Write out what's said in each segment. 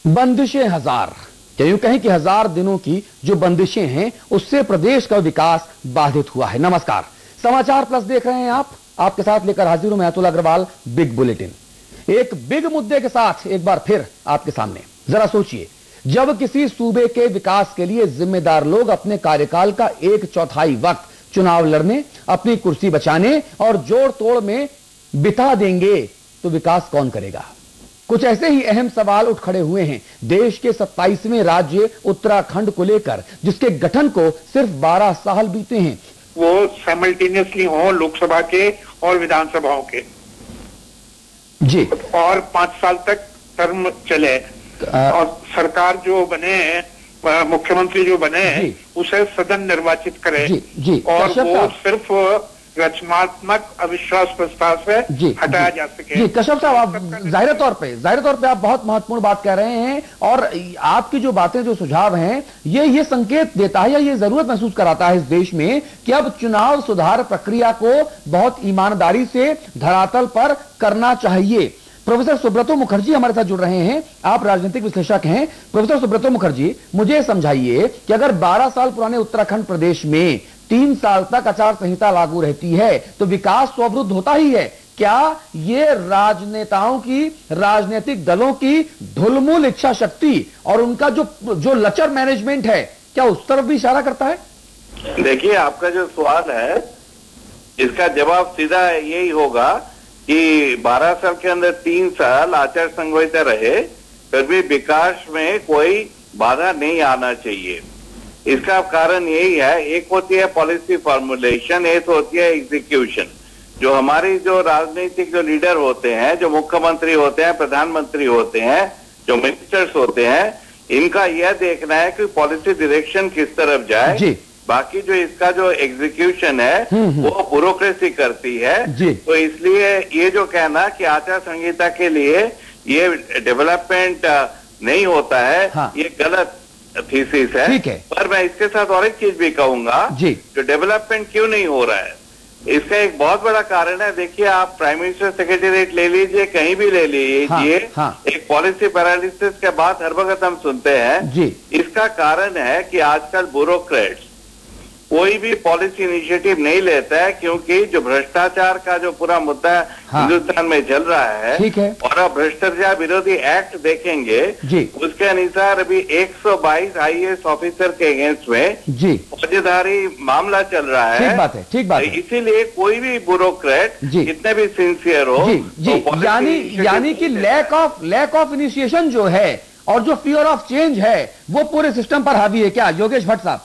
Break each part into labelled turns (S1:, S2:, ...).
S1: बंदिशें हजार, या यूं कहें कि 1000 दिनों की जो बंदिशें हैं उससे प्रदेश का विकास बाधित हुआ है। नमस्कार, समाचार प्लस देख रहे हैं आप। आपके साथ लेकर हाजिर हूं मैं अतुल अग्रवाल। बिग बुलेटिन एक बिग मुद्दे के साथ एक बार फिर आपके सामने। जरा सोचिए, जब किसी सूबे के विकास के लिए जिम्मेदार लोग अपने कार्यकाल का 1/4 वक्त चुनाव लड़ने, अपनी कुर्सी बचाने और जोड़ तोड़ में बिता देंगे तो विकास कौन करेगा? कुछ ऐसे ही अहम सवाल उठ खड़े हुए हैं देश के 27वें राज्य उत्तराखंड को लेकर, जिसके गठन को सिर्फ 12 साल बीते हैं।
S2: वो साइमल्टेनियसली हो लोकसभा के और विधानसभाओं के
S1: जी,
S2: और 5 साल तक टर्म चले और सरकार जो बने, मुख्यमंत्री जो बने उसे सदन निर्वाचित करे
S1: जी,
S2: और वो सिर्फ रचनात्मक अविश्वास प्रस्ताव से हटाया जा सके।
S1: जी कश्यप साहब, आप जाहिर तौर पे आप बहुत महत्वपूर्ण बात कह रहे हैं और आपकी जो बातें, जो सुझाव हैं, ये संकेत देता है या ये जरूरत महसूस कराता है इस देश में कि अब चुनाव सुधार प्रक्रिया को बहुत ईमानदारी से धरातल पर करना चाहिए। प्रोफेसर सुब्रतो मुखर्जी हमारे साथ जुड़ रहे हैं। आप राजनीतिक विश्लेषक हैं। प्रोफेसर सुब्रतो मुखर्जी, मुझे समझाइए कि अगर 12 साल पुराने उत्तराखंड प्रदेश में 3 साल तक आचार संहिता लागू रहती है तो विकास तो अवरुद्ध होता ही है। क्या ये राजनेताओं की, राजनीतिक दलों की ढुलमुल इच्छा शक्ति और उनका जो लचर मैनेजमेंट है, क्या उस तरफ भी इशारा करता है?
S3: देखिए, आपका जो सवाल है इसका जवाब सीधा यही होगा कि 12 साल के अंदर 3 साल आचार संहिता रहे फिर भी विकास में कोई बाधा नहीं आना चाहिए। इसका कारण यही है, एक होती है पॉलिसी फॉर्मुलेशन, एक होती है एग्जीक्यूशन। जो हमारी जो राजनीतिक जो लीडर होते हैं, जो मुख्यमंत्री होते हैं, प्रधानमंत्री होते हैं, जो मिनिस्टर्स होते हैं, इनका यह देखना है कि पॉलिसी डायरेक्शन किस तरफ जाए। बाकी जो इसका जो एग्जीक्यूशन है वो ब्यूरोक्रेसी करती है। तो इसलिए ये जो कहना कि आचार संहिता के लिए ये डेवलपमेंट नहीं होता है, ये गलत थीसिस है। पर मैं इसके साथ और एक चीज भी कहूंगा, जो डेवलपमेंट क्यों नहीं हो रहा है, इसका एक बहुत बड़ा कारण है। देखिए, आप प्राइम मिनिस्टर सेक्रेटेरिएट ले लीजिए, कहीं भी ले लीजिए, एक पॉलिसी पैरालिसिस के बाद हर वक्त हम सुनते हैं। इसका कारण है कि आजकल ब्यूरोक्रेट्स कोई भी पॉलिसी इनिशिएटिव नहीं लेता है, क्योंकि जो भ्रष्टाचार का जो पूरा मुद्दा हिंदुस्तान में चल रहा है और अब भ्रष्टाचार विरोधी एक्ट देखेंगे, उसके अनुसार अभी 122 IAS ऑफिसर के अगेंस्ट में फौजदारी मामला चल रहा है।
S1: ठीक बात है।
S3: इसीलिए कोई भी ब्यूरोक्रेट जितने भी सिंसियर हो,
S1: यानी कि लैक ऑफ इनिशिएशन जो है और जो फियर ऑफ चेंज है वो पूरे सिस्टम पर हावी है। क्या योगेश भट्ट साहब,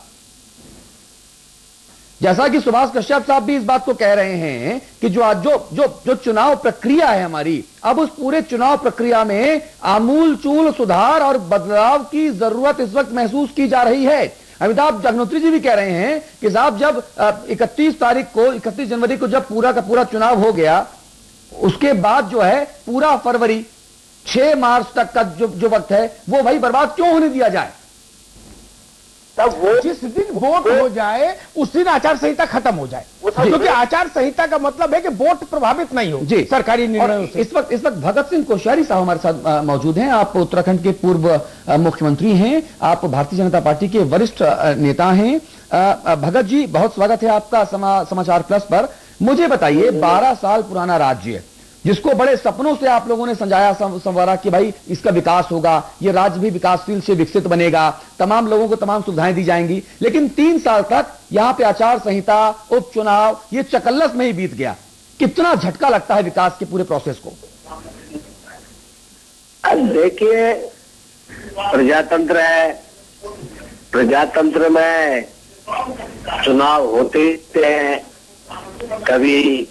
S1: जैसा कि सुभाष कश्यप साहब भी इस बात को कह रहे हैं कि जो चुनाव प्रक्रिया है हमारी, अब उस पूरे चुनाव प्रक्रिया में आमूलचूल सुधार और बदलाव की जरूरत इस वक्त महसूस की जा रही है। अमिताभ जगनोत्री जी भी कह रहे हैं कि साहब, जब 31 जनवरी को जब पूरा का पूरा चुनाव हो गया, उसके बाद जो है पूरा फरवरी 6 मार्च तक का जो वक्त है वो भाई बर्बाद क्यों होने दिया जाए?
S4: तब वो जिस दिन वोट हो जाए उस दिन आचार संहिता खत्म हो जाए, क्योंकि आचार संहिता का मतलब है कि वोट प्रभावित नहीं हो सरकारी निर्णयों से।
S1: इस वक्त भगत सिंह कोश्यारी साहब हमारे साथ मौजूद हैं। आप उत्तराखंड के पूर्व मुख्यमंत्री हैं, आप भारतीय जनता पार्टी के वरिष्ठ नेता हैं। भगत जी, बहुत स्वागत है आपका समाचार प्लस पर। मुझे बताइए, 12 साल पुराना राज्य जिसको बड़े सपनों से आप लोगों ने संजाया संवारा कि भाई इसका विकास होगा, ये राज्य भी विकासशील से विकसित बनेगा, तमाम लोगों को तमाम सुविधाएं दी जाएंगी, लेकिन 3 साल तक यहां पे आचार संहिता, उपचुनाव, ये चकल्लस में ही बीत गया। कितना झटका लगता है विकास के पूरे प्रोसेस को?
S5: देखिए, प्रजातंत्र है, प्रजातंत्र में चुनाव होते हैं, कभी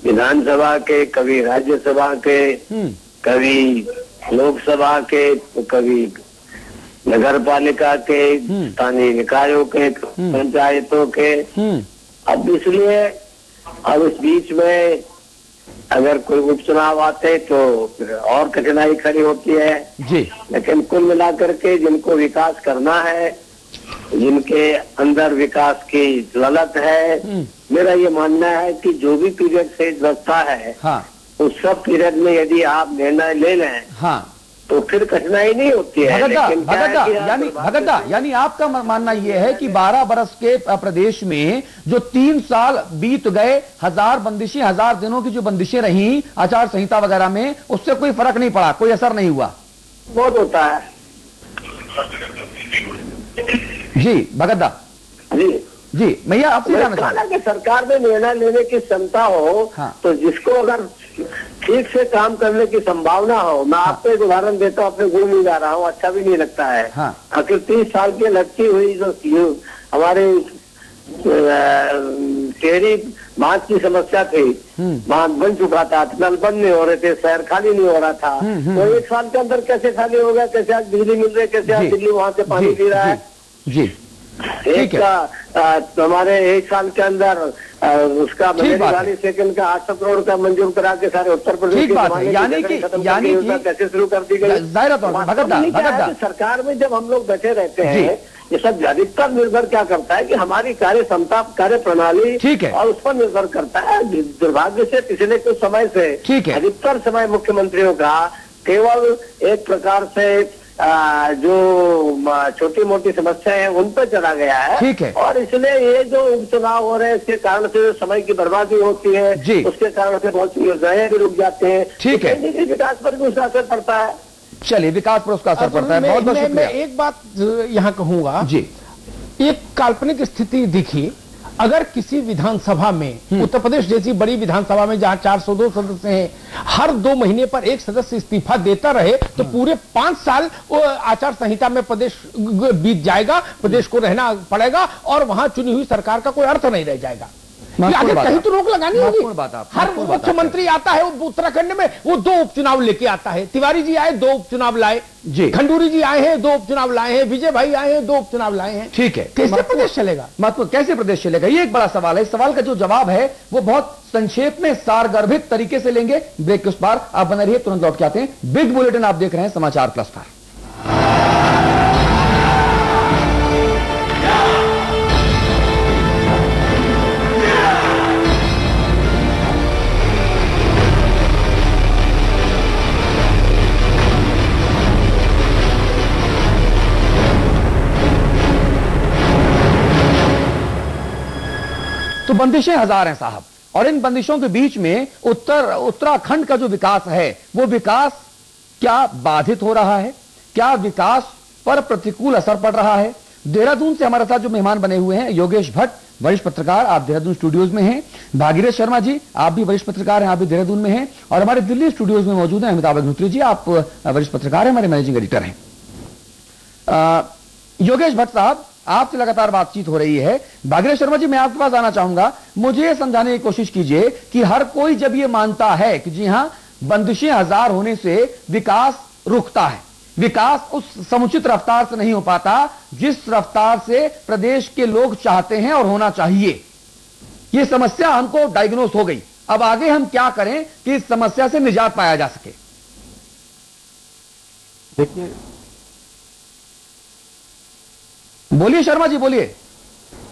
S5: विधानसभा के, कभी राज्यसभा के, कभी लोकसभा के, तो कभी नगर पालिका के, स्थानीय निकायों के, पंचायतों के। अब इसलिए अब इस बीच में अगर कोई उपचुनाव आते तो फिर और कठिनाई खड़ी होती है। लेकिन कुल मिलाकर के जिनको विकास करना है, जिनके अंदर विकास की ललक है, मेरा ये मानना है कि जो भी पीरियड शेष बचता है, उस सब पीरियड में यदि आप निर्णय ले लें, तो फिर कठिनाई नहीं होती है।
S1: भगत यानी आपका मानना यह है कि 12 बरस के प्रदेश में जो 3 साल बीत गए, 1000 बंदिशें, 1000 दिनों की जो बंदिशें रही आचार संहिता वगैरह में, उससे कोई फर्क नहीं पड़ा, कोई असर नहीं हुआ?
S5: बहुत होता है
S1: जी भगत जी। मैं आपसे जानना चाहता हूं
S5: कि सरकार में निर्णय लेने की क्षमता हो, हाँ। तो जिसको अगर ठीक से काम करने की संभावना हो, मैं आपको एक उदाहरण देता हूँ, अपने गुण नहीं जा रहा हूँ, अच्छा भी नहीं लगता है। हाँ। आखिर 30 साल की लड़की हुई जो हमारे टेहरी बांध की समस्या थी, बांध बन चुका था, नल बंद नहीं हो रहे थे, शहर खाली नहीं हो रहा था, तो 1 साल के अंदर कैसे खाली हो गया? कैसे आज बिजली मिल रही है? कैसे आज दिल्ली वहां से पानी पी रहा है?
S1: जी
S5: हमारे 1 साल के अंदर उसका 40 सेकंड का 800 करोड़ का मंजूर करा के सारे उत्तर प्रदेश
S1: यानी कि
S5: कैसे शुरू कर दी गई? सरकार में जब हम लोग बैठे रहते हैं, ये सब अधिकतर निर्भर क्या करता है कि हमारी कार्य क्षमता, कार्य प्रणाली, ठीक है, और उस पर निर्भर करता है। दुर्भाग्य से पिछले कुछ समय से अधिकतर समय मुख्यमंत्रियों का केवल एक प्रकार से जो छोटी मोटी समस्याएं हैं उन पर चला गया है। ठीक है। और इसलिए ये जो उपचुनाव हो रहे हैं, इसके कारण से समय की बर्बादी होती है, उसके कारण से बहुत सी योजनाएं भी रुक जाते हैं। ठीक है। विकास पर भी उसका असर पड़ता है।
S1: चलिए, विकास पर उसका असर पड़ता है। बहुत बहुत शुक्रिया।
S4: मैं एक बात यहाँ कहूंगा जी, एक काल्पनिक स्थिति दिखी, अगर किसी विधानसभा में, उत्तर प्रदेश जैसी बड़ी विधानसभा में जहां 402 सदस्य हैं, हर 2 महीने पर एक सदस्य इस्तीफा देता रहे, तो पूरे 5 साल आचार संहिता में प्रदेश बीत जाएगा, प्रदेश को रहना पड़ेगा और वहां चुनी हुई सरकार का कोई अर्थ नहीं रह जाएगा। आगे कहीं तो रोक लगानी होगी। हर मुख्यमंत्री आता है उत्तराखंड में, वो 2 उपचुनाव लेके आता है। तिवारी जी आए, 2 उपचुनाव लाए जी, खंडूरी जी आए हैं, 2 उपचुनाव लाए हैं, विजय भाई आए हैं, 2 उपचुनाव लाए हैं। ठीक है। कैसे प्रदेश चलेगा?
S1: कैसे प्रदेश चलेगा, ये एक बड़ा सवाल है। इस सवाल का जो जवाब है वो बहुत संक्षेप में, सारगर्भित तरीके से लेंगे। ब्रेक के उस पार आप बने रहिए, तुरंत लौट के आते हैं। बिग बुलेटिन आप देख रहे हैं समाचार प्लस पर। तो बंदिशें 1000 हैं साहब, और इन बंदिशों के बीच में उत्तराखंड का जो विकास है, वो विकास क्या बाधित हो रहा है? क्या विकास पर प्रतिकूल असर पड़ रहा है? देहरादून से हमारे साथ जो मेहमान बने हुए हैं, योगेश भट्ट, वरिष्ठ पत्रकार, आप देहरादून स्टूडियोज में हैं। भागीरथ शर्मा जी, आप भी वरिष्ठ पत्रकार हैं, आप भी देहरादून में हैं। और हमारे दिल्ली स्टूडियोज में मौजूद हैं अमिताभ अग्निहोत्री जी, आप वरिष्ठ पत्रकार हैं, हमारे मैनेजिंग एडिटर हैं। योगेश भट्ट साहब, आपसे लगातार बातचीत हो रही है। भागीरथ शर्मा जी, मैं आपके पास आना चाहूंगा। मुझे समझाने की कोशिश कीजिए कि हर कोई जब ये मानता है कि जी हां, बंदिशें 1000 होने से विकास रुकता है, विकास उस समुचित रफ्तार से नहीं हो पाता जिस रफ्तार से प्रदेश के लोग चाहते हैं और होना चाहिए। ये समस्या हमको डायग्नोस हो गई, अब आगे हम क्या करें कि इस समस्या से निजात पाया जा सके?
S6: देखिए,
S1: बोलिए शर्मा जी, बोलिए।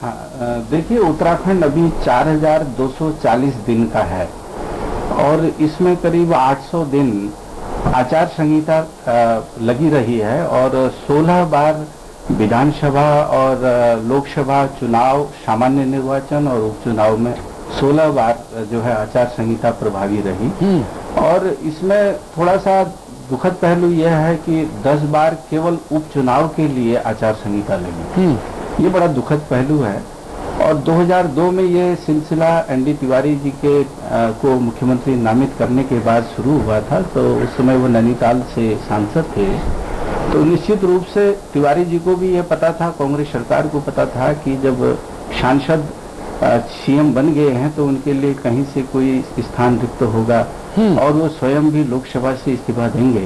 S6: हाँ, देखिए, उत्तराखंड अभी 4240 दिन का है और इसमें करीब 800 दिन आचार संहिता लगी रही है और 16 बार विधानसभा और लोकसभा चुनाव, सामान्य निर्वाचन और उपचुनाव में 16 बार जो है आचार संहिता प्रभावी रही। और इसमें थोड़ा सा दुखद पहलू यह है कि 10 बार केवल उपचुनाव के लिए आचार संहिता लगी। ये बड़ा दुखद पहलू है। और 2002 में ये सिलसिला एनडी तिवारी जी के को मुख्यमंत्री नामित करने के बाद शुरू हुआ था, तो उस समय वो नैनीताल से सांसद थे। तो निश्चित रूप से तिवारी जी को भी ये पता था, कांग्रेस सरकार को पता था कि जब सांसद सीएम बन गए हैं तो उनके लिए कहीं से कोई स्थान रिक्त होगा और वो स्वयं भी लोकसभा से इस्तीफा देंगे।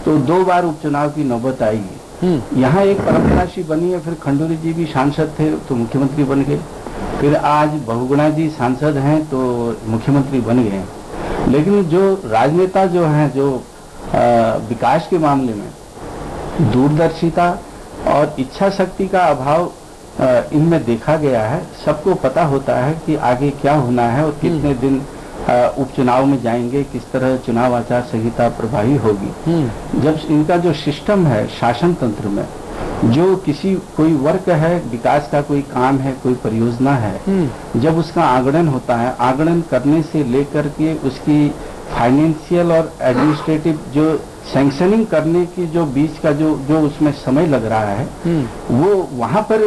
S6: तो 2 बार उपचुनाव की नौबत आएगी। यहाँ एक परंपरा सी बनी है। फिर खंडूरी जी भी सांसद थे तो मुख्यमंत्री बन गए, फिर आज बहुगुणा जी सांसद हैं तो मुख्यमंत्री बन गए। लेकिन जो राजनेता जो हैं, जो विकास के मामले में दूरदर्शिता और इच्छा शक्ति का अभाव इनमें देखा गया है। सबको पता होता है कि आगे क्या होना है और कितने दिन उपचुनाव में जाएंगे, किस तरह चुनाव आचार संहिता प्रभावी होगी। जब इनका जो सिस्टम है शासन तंत्र में, जो कोई वर्क है, विकास का कोई काम है, कोई परियोजना है, जब उसका आगणन होता है, आगणन करने से लेकर के उसकी फाइनेंशियल और एडमिनिस्ट्रेटिव जो सैंक्शनिंग करने की जो बीच का जो उसमें समय लग रहा है, वो वहां पर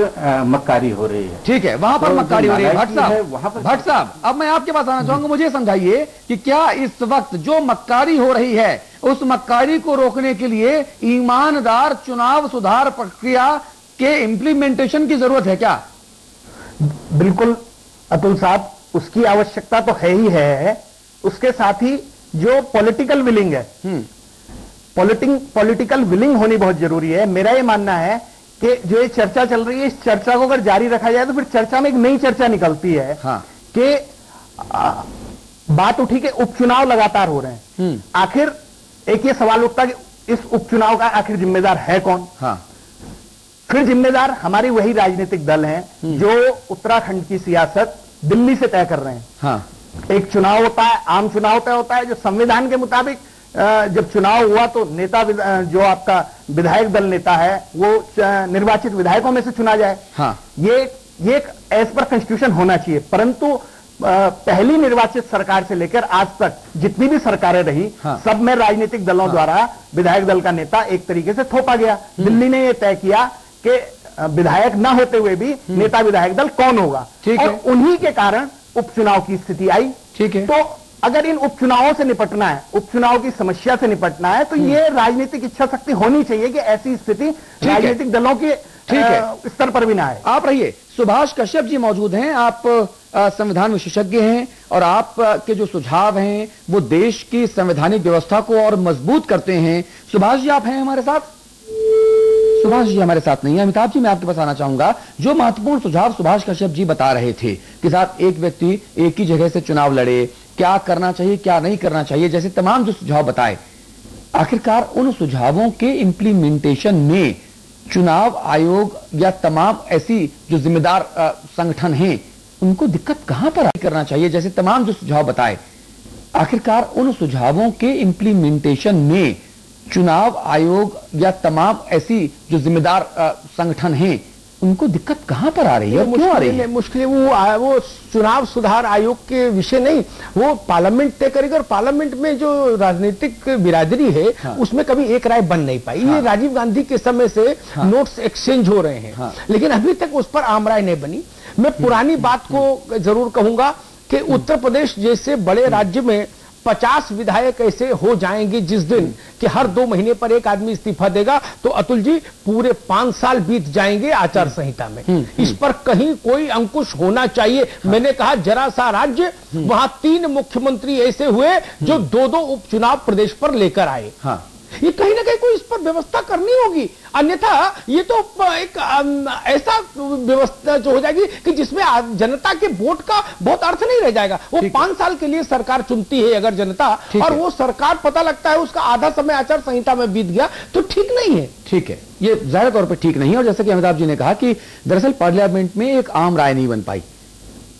S6: मक्कारी हो रही है।
S1: ठीक है, वहां पर मक्कारी हो रही है। भट्ट साहब, अब मैं आपके पास आना चाहूंगा, मुझे समझाइए कि क्या इस वक्त जो मक्कारी हो रही है, उस मक्कारी को रोकने के लिए ईमानदार चुनाव सुधार प्रक्रिया के इम्प्लीमेंटेशन की जरूरत है क्या?
S4: बिल्कुल अतुल साहब, उसकी आवश्यकता तो है ही है। उसके साथ ही जो पॉलिटिकल विलिंग है, पॉलिटिकल विलिंग होनी बहुत जरूरी है। मेरा ये मानना है कि जो ये चर्चा चल रही है, इस चर्चा को अगर जारी रखा जाए तो फिर चर्चा में एक नई चर्चा निकलती है। हाँ। कि बात उठी कि उपचुनाव लगातार हो रहे हैं, आखिर एक ये सवाल उठता कि इस उपचुनाव का आखिर जिम्मेदार है कौन? हाँ। फिर जिम्मेदार हमारी वही राजनीतिक दल हैं जो उत्तराखंड की सियासत दिल्ली से तय कर रहे हैं। हाँ। एक चुनाव होता है, आम चुनाव तय होता है, जो संविधान के मुताबिक जब चुनाव हुआ तो नेता, जो आपका विधायक दल नेता है, वो निर्वाचित विधायकों में से चुना जाए। हाँ। ये एक एज पर कॉन्स्टिट्यूशन होना चाहिए। परंतु पहली निर्वाचित सरकार से लेकर आज तक जितनी भी सरकारें रही, हाँ, सब में राजनीतिक दलों द्वारा विधायक दल का नेता एक तरीके से थोपा गया। दिल्ली ने यह तय किया कि विधायक न होते हुए भी नेता विधायक दल कौन होगा, और उन्हीं के कारण उपचुनाव की स्थिति आई। ठीक है, तो अगर इन उपचुनावों से निपटना है, उपचुनाव की समस्या से निपटना है, तो ये राजनीतिक इच्छा शक्ति होनी चाहिए कि ऐसी स्थिति राजनीतिक दलों के स्तर पर भी ना आए।
S1: आप रहिए, सुभाष कश्यप जी मौजूद हैं, आप संविधान विशेषज्ञ हैं, और आप के जो सुझाव हैं वो देश की संवैधानिक व्यवस्था को और मजबूत करते हैं। सुभाष जी, आप हैं हमारे साथ? सुभाष जी हमारे साथ नहीं है। अमिताभ जी, मैं आपके पास आना चाहूंगा। जो महत्वपूर्ण सुझाव सुभाष कश्यप जी बता रहे थे कि साथ एक व्यक्ति एक ही जगह से चुनाव लड़े, क्या करना चाहिए क्या नहीं करना चाहिए, जैसे तमाम जो सुझाव बताए, आखिरकार उन सुझावों के इंप्लीमेंटेशन में चुनाव आयोग या तमाम ऐसी जो जिम्मेदार संगठन हैं, उनको दिक्कत कहां पर करना चाहिए, जैसे तमाम जो सुझाव बताए, आखिरकार उन सुझावों के इंप्लीमेंटेशन में चुनाव आयोग या तमाम ऐसी जो जिम्मेदार संगठन हैं, उनको दिक्कत कहां पर आ रही है, क्यों आ रही है?
S4: मुश्किल वो चुनाव सुधार आयोग के विषय नहीं, वो पार्लियामेंट तय करेगा, और पार्लियामेंट में जो राजनीतिक बिरादरी है, हाँ, उसमें कभी एक राय बन नहीं पाई। हाँ, ये राजीव गांधी के समय से हाँ, नोट्स एक्सचेंज हो रहे हैं, हाँ, लेकिन अभी तक उस पर आम राय नहीं बनी। मैं पुरानी बात को जरूर कहूंगा कि उत्तर प्रदेश जैसे बड़े राज्य में 50 विधायक ऐसे हो जाएंगे जिस दिन कि हर 2 महीने पर एक आदमी इस्तीफा देगा, तो अतुल जी पूरे 5 साल बीत जाएंगे आचार संहिता में। इस पर कहीं कोई अंकुश होना चाहिए। हाँ। मैंने कहा जरा सा राज्य, वहां 3 मुख्यमंत्री ऐसे हुए जो 2-2 उपचुनाव प्रदेश पर लेकर आए। हाँ। ये कहीं ना कहीं कोई इस पर व्यवस्था करनी होगी, अन्यथा ये तो एक ऐसा व्यवस्था जो हो जाएगी कि जिसमें जनता के वोट का बहुत अर्थ नहीं रह जाएगा। वो 5 साल के लिए सरकार चुनती है अगर जनता, और वो सरकार पता लगता है उसका आधा समय आचार संहिता में बीत गया, तो ठीक नहीं है।
S1: ठीक है, ये जाहिर तौर पर ठीक नहीं है। और जैसे कि अमिताभ जी ने कहा कि दरअसल पार्लियामेंट में एक आम राय नहीं बन पाई।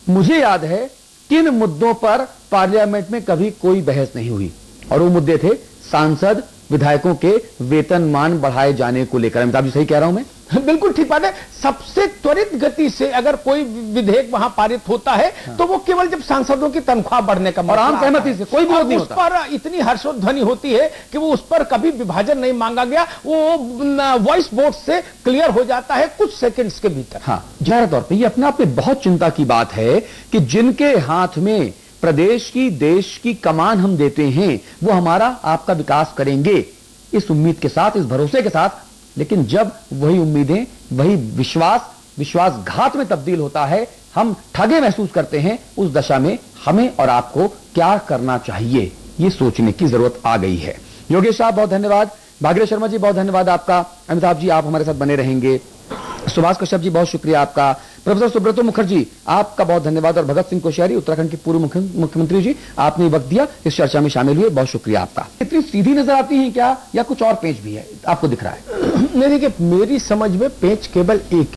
S1: मुझे याद है किन मुद्दों पर पार्लियामेंट में कभी कोई बहस नहीं हुई, और वो मुद्दे थे सांसद विधायकों के वेतनमान बढ़ाए जाने को लेकर। अमिताभ जी, सही कह रहा हूं मैं?
S4: बिल्कुल ठीक बात है। सबसे त्वरित गति से अगर कोई विधेयक वहां पारित होता है, हाँ, तो वो केवल जब सांसदों की तनख्वाह बढ़ने का, और आम सहमति से कोई विरोध नहीं होता, उस पर इतनी हर्षोध्वनि होती है कि वो उस पर कभी विभाजन नहीं मांगा गया, वो वॉइस वोट से क्लियर हो जाता है कुछ सेकंड्स के भीतर।
S1: हाँ, जाहिर तौर पर यह अपने आप में बहुत चिंता की बात है कि जिनके हाथ में प्रदेश की, देश की कमान हम देते हैं, वो हमारा आपका विकास करेंगे इस उम्मीद के साथ, इस भरोसे के साथ, लेकिन जब वही उम्मीदें, वही विश्वासघात में तब्दील होता है, हम ठगे महसूस करते हैं, उस दशा में हमें और आपको क्या करना चाहिए, ये सोचने की जरूरत आ गई है। योगेश साहब, बहुत धन्यवाद। भागीरथ शर्मा जी, बहुत धन्यवाद आपका। अमिताभ जी, आप हमारे साथ बने रहेंगे। सुभाष कश्यप जी, बहुत शुक्रिया आपका। प्रोफेसर सुब्रतो मुखर्जी, आपका बहुत धन्यवाद। और भगत सिंह कोश्यारी, उत्तराखंड के पूर्व मुख्यमंत्री जी, आपने वक्त दिया, इस चर्चा में शामिल हुए, बहुत शुक्रिया आपका। इतनी सीधी नजर आती है क्या, या कुछ और पेंच भी है आपको दिख रहा है?
S4: नहीं, देखिए मेरी समझ में पेंच केवल एक